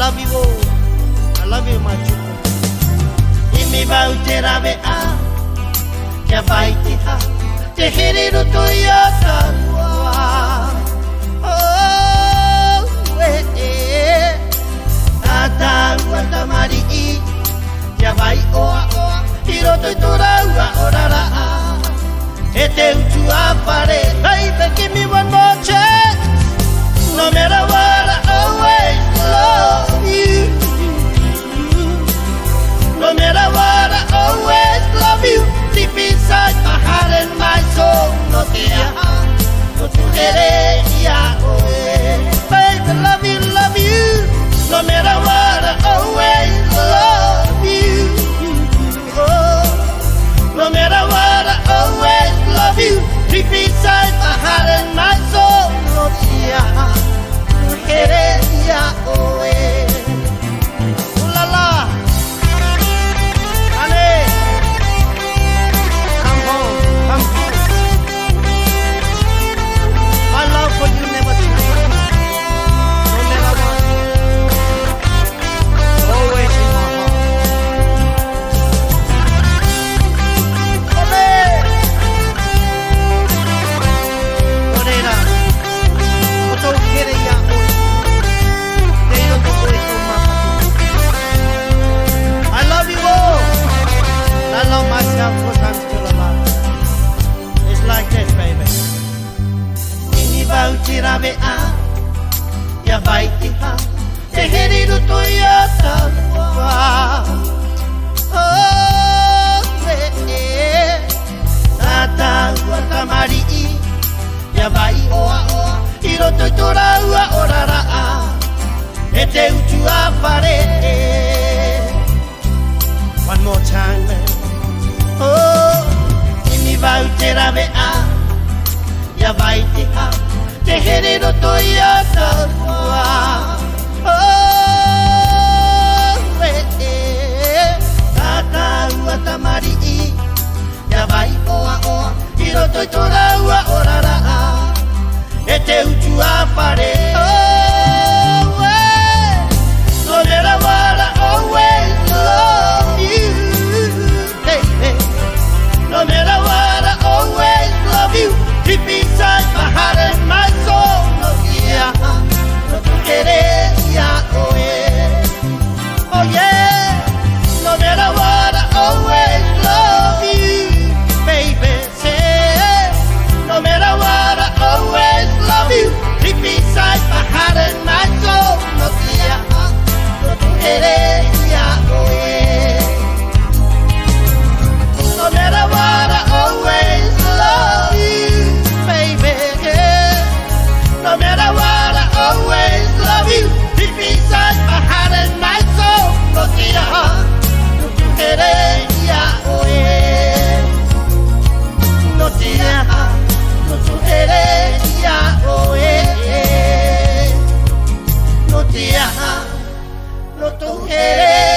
love you all. I love you, my children. Imi bau te rawe a, kia vai te ha, te here roto i a tāua. Oh, a tāua tamari i, kia vai oa oa, i roto i tō raua o rara a. E te utu a pare, baby, give me one more chance. No matter what, I always love you. No matter what, I always love you. Deep inside my heart and my soul. No te aha, no tu hereia oe. Baby, love you, love you. No matter what, I always love you. Oh, no matter what, I always love you. Deep inside my heart and my soul. No te aha, no hereia oe. Ooh la la. My love for you never changes. No matter what, always in my heart. Ole, orera, oto kere ya oi, teiro to oi to mapatu. I love you all. I love myself because I'm still alive. It's like this, baby. Vau te rawe a, ia vai te ha, te here roto i a tāua. Oh, tā tāua tamari i, ia vai oa oa, i roto i tō raua o rara a. E te utu a pare. One more time, man. Oh, imi vau te rawe a, ia vai te ha, te here roto i a tāua. Oh, tā tāua tamari i, ia vai oa oa, i roto i tō raua o rara a. E te utu a pare. Oh, no matter what, I always love you, baby. No matter what, I always love you. Deep inside my heart and my soul. No yeah, no tu querería oír. Oh yeah, no matter what, I always love you, baby. Say, no matter what, I always love you. Deep inside my heart and my soul. No yeah, no tu querería oír. No matter what, I always love you. No matter what, I always love you. Deep inside my heart and my soul. No te aha, no tu hereia oe. No te aha, no tu hereia oe. No te aha, no tu hereia.